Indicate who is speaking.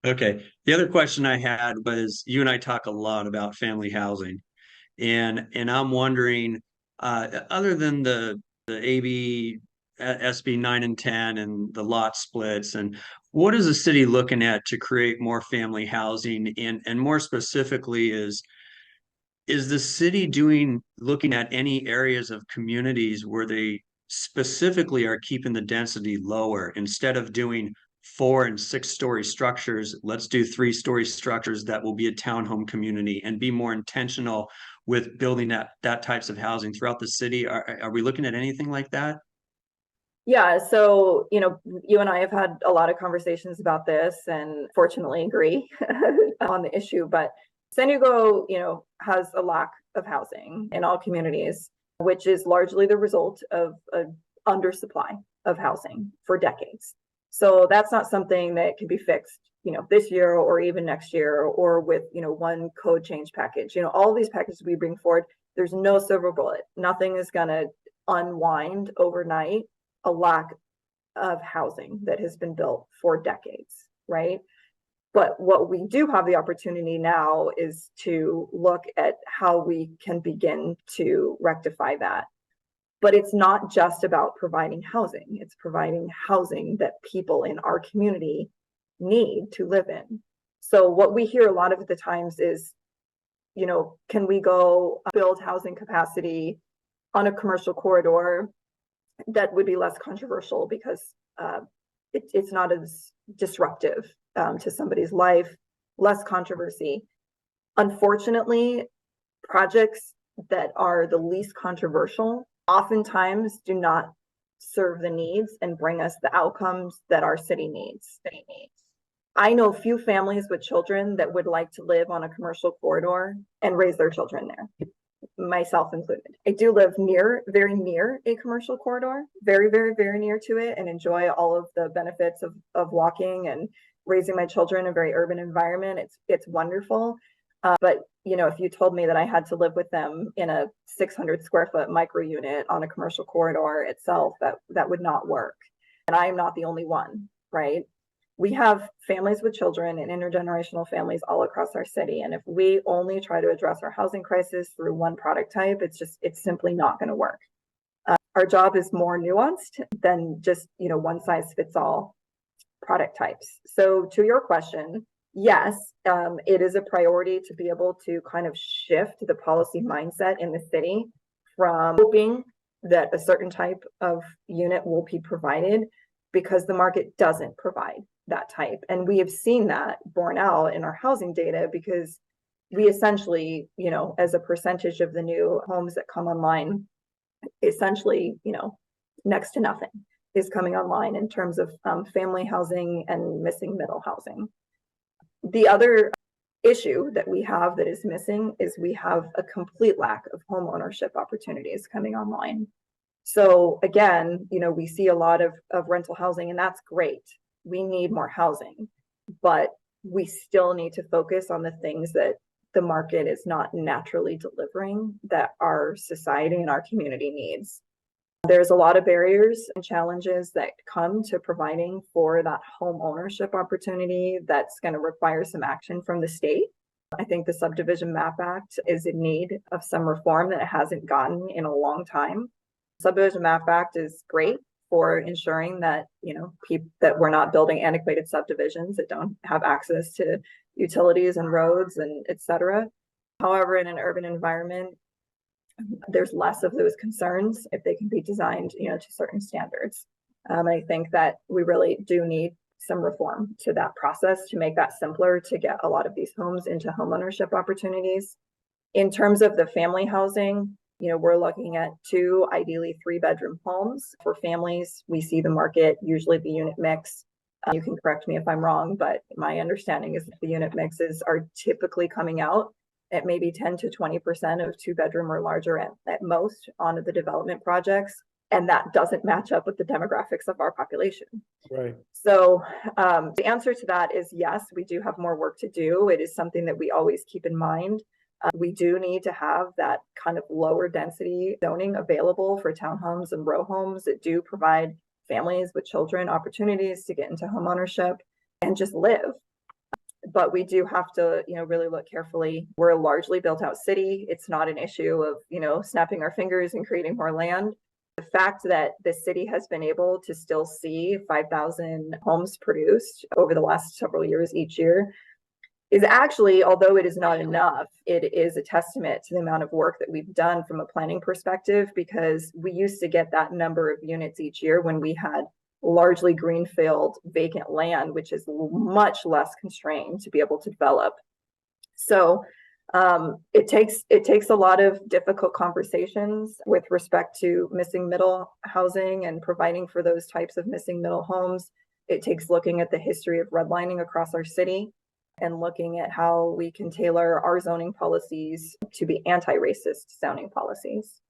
Speaker 1: Okay. The other question I had was you and I talk a lot about family housing, and I'm wondering, other than the AB, SB 9 and 10 and the lot splits, and what is the city looking at to create more family housing? And more specifically, is the city looking at any areas of communities where they specifically are keeping the density lower instead of doing 4 and 6 story structures? Let's do 3 story structures that will be a townhome community and be more intentional with building that types of housing throughout the city. Are we looking at anything like that?
Speaker 2: Yeah, so you and I have had a lot of conversations about this and fortunately agree on the issue. But San Diego, has a lack of housing in all communities, which is largely the result of an undersupply of housing for decades. So that's not something that can be fixed, this year or even next year or with, one code change package. All these packages we bring forward, there's no silver bullet. Nothing is going to unwind overnight a lack of housing that has been built for decades, right? But what we do have the opportunity now is to look at how we can begin to rectify that. But it's not just about providing housing, it's providing housing that people in our community need to live in. So what we hear a lot of the times is, can we go build housing capacity on a commercial corridor that would be less controversial because it's not as disruptive to somebody's life, less controversy. Unfortunately, projects that are the least controversial oftentimes do not serve the needs and bring us the outcomes that our city needs. I know few families with children that would like to live on a commercial corridor and raise their children there, myself included. I do live very near a commercial corridor, very, very, very near to it, and enjoy all of the benefits of walking and raising my children in a very urban environment. It's wonderful. But if you told me that I had to live with them in a 600 square foot micro unit on a commercial corridor itself, that would not work. And I am not the only one, right? We have families with children and intergenerational families all across our city. And if we only try to address our housing crisis through one product type, it's simply not going to work. Our job is more nuanced than just, one size fits all product types. So to your question, yes, it is a priority to be able to kind of shift the policy mindset in the city from hoping that a certain type of unit will be provided because the market doesn't provide that type. And we have seen that borne out in our housing data because we essentially, as a percentage of the new homes that come online, essentially, next to nothing is coming online in terms of family housing and missing middle housing. The other issue that we have that is missing is we have a complete lack of home ownership opportunities coming online. So again, we see a lot of rental housing, and that's great. We need more housing, but we still need to focus on the things that the market is not naturally delivering that our society and our community needs. There's a lot of barriers and challenges that come to providing for that home ownership opportunity that's going to require some action from the state. I think the Subdivision Map Act is in need of some reform that it hasn't gotten in a long time. Subdivision Map Act is great for ensuring that, that we're not building antiquated subdivisions that don't have access to utilities and roads and et cetera. However, in an urban environment, there's less of those concerns if they can be designed, to certain standards. I think that we really do need some reform to that process to make that simpler to get a lot of these homes into homeownership opportunities. In terms of the family housing, we're looking at 2, ideally 3-bedroom homes for families. We see the market, usually the unit mix. You can correct me if I'm wrong, but my understanding is that the unit mixes are typically coming out at maybe 10 to 20% of 2-bedroom or larger at most onto the development projects. And that doesn't match up with the demographics of our population.
Speaker 3: Right.
Speaker 2: So the answer to that is yes, we do have more work to do. It is something that we always keep in mind. We do need to have that kind of lower density zoning available for townhomes and row homes that do provide families with children opportunities to get into homeownership and just live. but we do have to, really look carefully. We're a largely built out city. It's not an issue of, snapping our fingers and creating more land. The fact that the city has been able to still see 5,000 homes produced over the last several years each year is actually, although it is not enough, it is a testament to the amount of work that we've done from a planning perspective, because we used to get that number of units each year when we had largely greenfield vacant land, which is much less constrained to be able to develop. So it takes a lot of difficult conversations with respect to missing middle housing and providing for those types of missing middle homes. It takes looking at the history of redlining across our city and looking at how we can tailor our zoning policies to be anti-racist sounding policies.